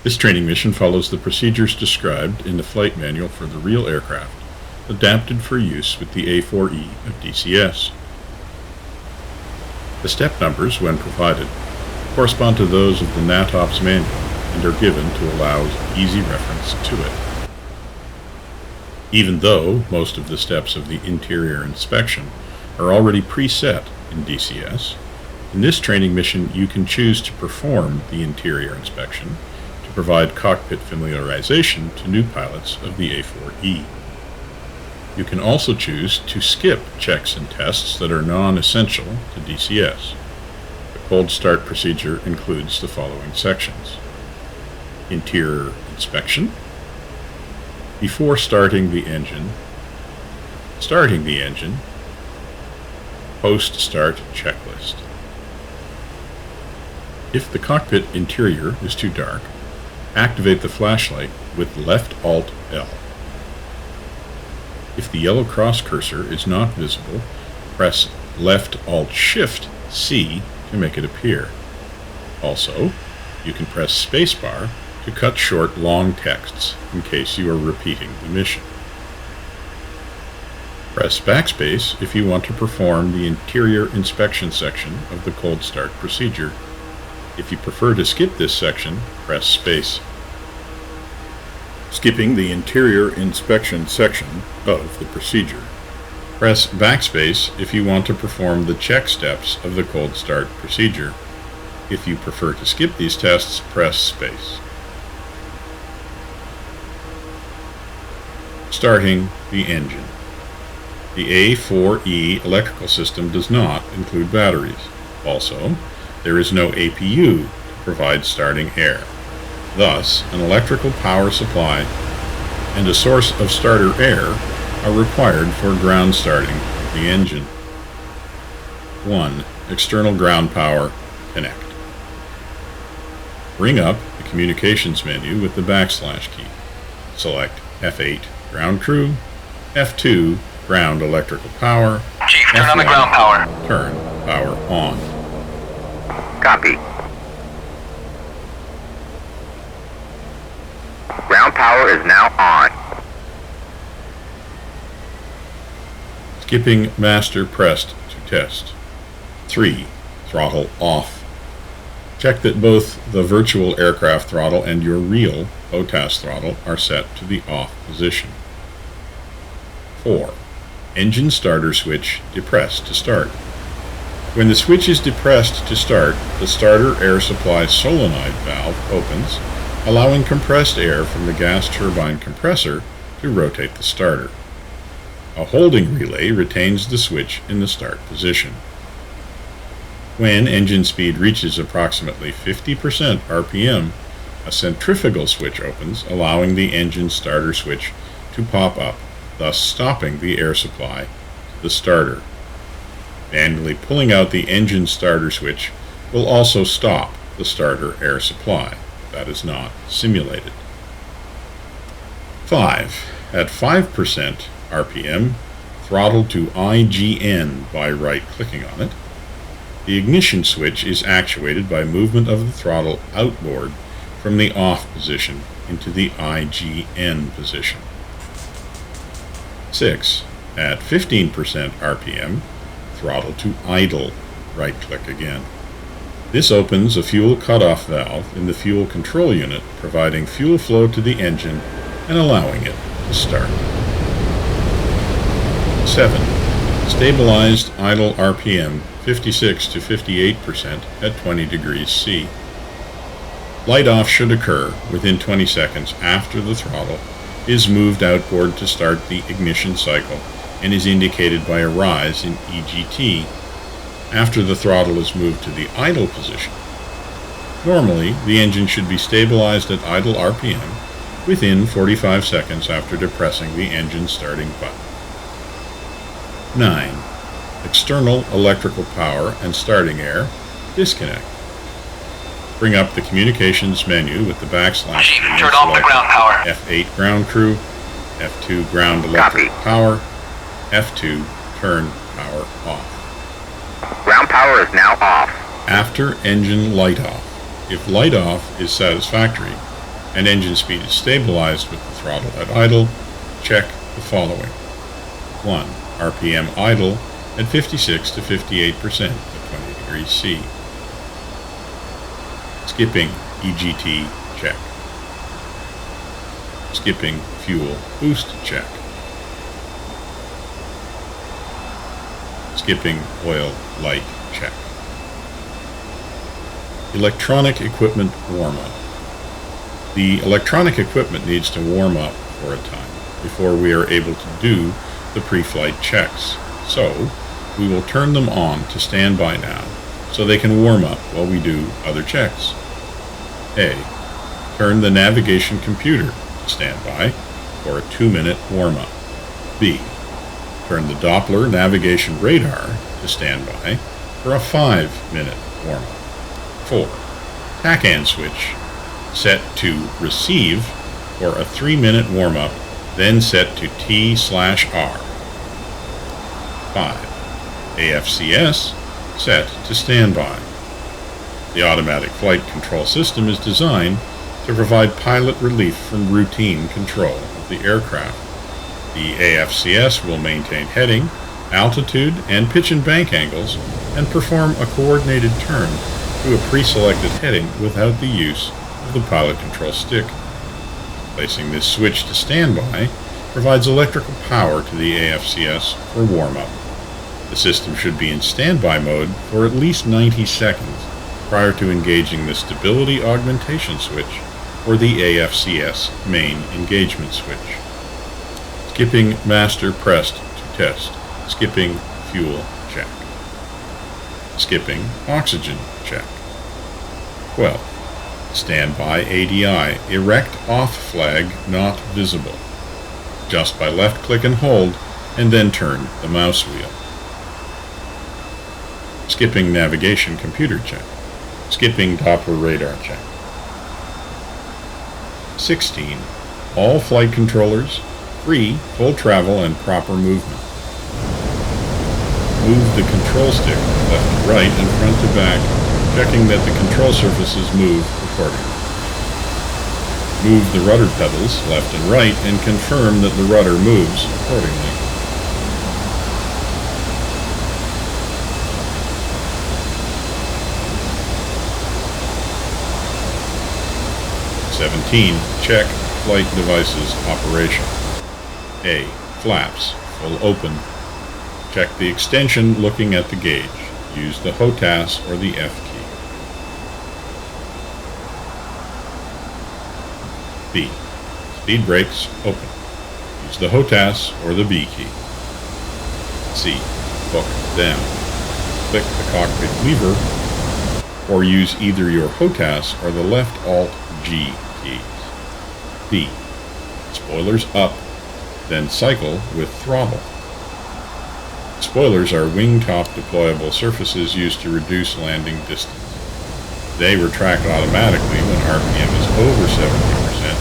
This training mission follows the procedures described in the flight manual for the real aircraft, adapted for use with the A-4E of DCS. The step numbers, when provided, correspond to those of the NATOPS manual and are given to allow easy reference to it. Even though most of the steps of the interior inspection are already preset in DCS, in this training mission you can choose to perform the interior inspection to provide cockpit familiarization to new pilots of the A-4E. You can also choose to skip checks and tests that are non-essential to DCS. The cold start procedure includes the following sections: interior inspection, before starting the engine, post-start checklist. If the cockpit interior is too dark, activate the flashlight with left Alt-L. If the yellow cross cursor is not visible, press left Alt-Shift-C to make it appear. Also, you can press spacebar to cut short long texts in case you are repeating the mission. Press backspace if you want to perform the interior inspection section of the cold start procedure. If you prefer to skip this section, press space. Skipping the interior inspection section of the procedure. Press backspace if you want to perform the check steps of the cold start procedure. If you prefer to skip these tests, press space. Starting the engine. The A-4E electrical system does not include batteries. Also, there is no APU to provide starting air. Thus, an electrical power supply and a source of starter air are required for ground starting of the engine. 1. External ground power, connect. Bring up the communications menu with the backslash key. Select F8 ground crew, F2 ground electrical power, Chief, turn F1 on the ground power. turn power on. Copy. Ground power is now on. Skipping master pressed to test. 3. Throttle off. Check that both the virtual aircraft throttle and your real OTAS throttle are set to the off position. 4. Engine starter switch depressed to start. When the switch is depressed to start, the starter air supply solenoid valve opens, allowing compressed air from the gas turbine compressor to rotate the starter. A holding relay retains the switch in the start position. When engine speed reaches approximately 50% RPM, a centrifugal switch opens, allowing the engine starter switch to pop up, thus stopping the air supply to the starter. Manually pulling out the engine starter switch will also stop the starter air supply. That is not simulated. 5. At 5% RPM, throttle to IGN by right-clicking on it. The ignition switch is actuated by movement of the throttle outboard from the off position into the IGN position. 6. At 15% RPM, throttle to idle, right-click again. This opens a fuel cutoff valve in the fuel control unit, providing fuel flow to the engine and allowing it to start. 7. Stabilized idle RPM 56 to 58% at 20 degrees C. Light off should occur within 20 seconds after the throttle is moved outboard to start the ignition cycle and is indicated by a rise in EGT after the throttle is moved to the idle position. Normally, the engine should be stabilized at idle RPM within 45 seconds after depressing the engine starting button. 9. External electrical power and starting air, disconnect. Bring up the communications menu with the backslash key and turn off the ground power. F8 ground crew, F2 ground electrical power, F2 turn power off. Ground power is now off. After engine light off. If light off is satisfactory, and engine speed is stabilized with the throttle at idle, check the following. 1. RPM idle at 56 to 58% at 20 degrees C. Skipping EGT check. Skipping fuel boost check. Skipping oil light check. Electronic equipment warm-up. The electronic equipment needs to warm up for a time before we are able to do the pre-flight checks. So, we will turn them on to standby now so they can warm up while we do other checks. A. Turn the navigation computer to standby for a 2-minute warm-up. B. Turn the Doppler navigation radar to standby for a 5-minute warm-up. 4. TACAN switch set to receive for a 3-minute warm-up, then set to T/R. 5. AFCS set to standby. The automatic flight control system is designed to provide pilot relief from routine control of the aircraft. The AFCS will maintain heading, altitude, and pitch and bank angles and perform a coordinated turn to a pre-selected heading without the use of the pilot control stick. Placing this switch to standby provides electrical power to the AFCS for warm-up. The system should be in standby mode for at least 90 seconds prior to engaging the stability augmentation switch or the AFCS main engagement switch. Skipping master pressed to test. Skipping fuel check. Skipping oxygen check. 12. Standby ADI. Erect off flag not visible. Just by left click and hold, and then turn the mouse wheel. Skipping navigation computer check. Skipping Doppler radar check. 16. All flight controllers free full travel and proper movement. Move the control stick left to right and front to back, checking that the control surfaces move accordingly. Move the rudder pedals left and right and confirm that the rudder moves accordingly. Check flight devices operation. A. Flaps full open. Check the extension looking at the gauge. Use the HOTAS or the F key. B. Speed brakes open. Use the HOTAS or the B key. C. Hook down. Click the cockpit lever or use either your HOTAS or the left Alt-G keys. D. Spoilers up, then cycle with throttle. Spoilers are wing-top deployable surfaces used to reduce landing distance. They retract automatically when RPM is over 70%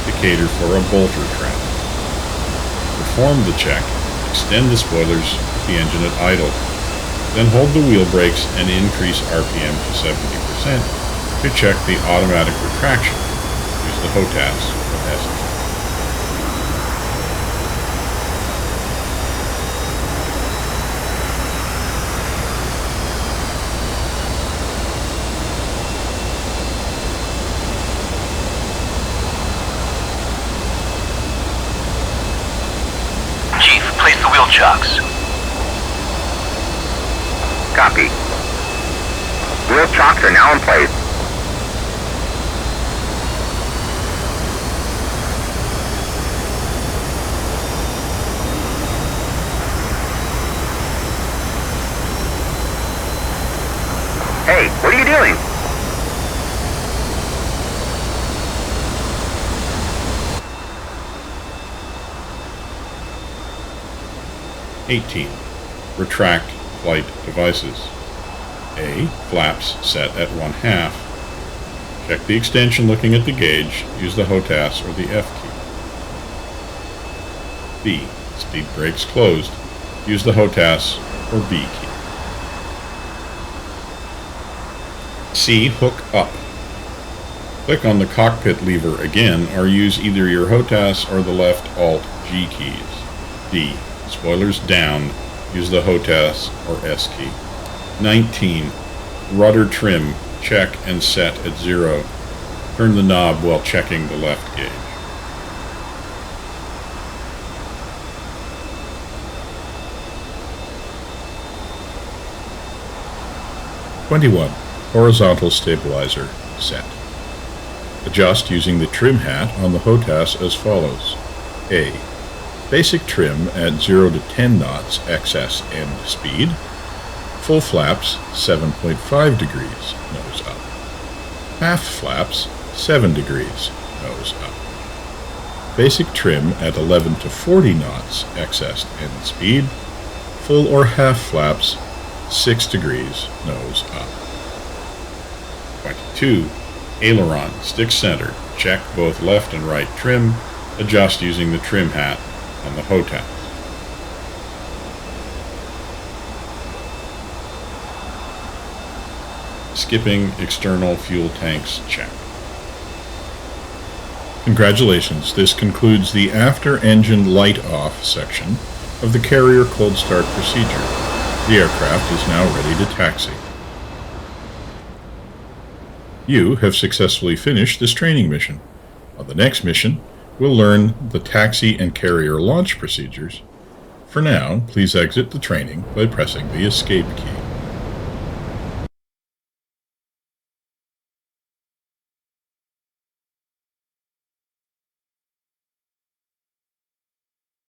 to cater for a bolter trap. Perform the check, extend the spoilers with the engine at idle. Then hold the wheel brakes and increase RPM to 70% to check the automatic retraction. Use the HOTAS or S key. Chief, place the wheel chocks. Copy. Wheel chocks are now in place. Hey, what are you doing? Retract flight devices. A. Flaps set at 1/2. Check the extension looking at the gauge. Use the HOTAS or the F key. B. Speed brakes closed. Use the HOTAS or B key. C. Hook up. Click on the cockpit lever again, or use either your HOTAS or the left Alt-G keys. D. Spoilers down. Use the HOTAS or S key. 19. Rudder trim. Check and set at 0. Turn the knob while checking the left gauge. (21) Horizontal stabilizer set. Adjust using the trim hat on the HOTAS as follows. A. Basic trim at 0 to 10 knots excess end speed. Full flaps 7.5 degrees nose up. Half flaps 7 degrees nose up. Basic trim at 11 to 40 knots excess end speed. Full or half flaps 6 degrees nose up. 22. Aileron stick center. Check both left and right trim. Adjust using the trim hat on the HOTAS. Skipping external fuel tanks check. Congratulations, this concludes the after engine light off section of the carrier cold start procedure. The aircraft is now ready to taxi. You have successfully finished this training mission. On the next mission, we'll learn the taxi and carrier launch procedures. For now, please exit the training by pressing the escape key.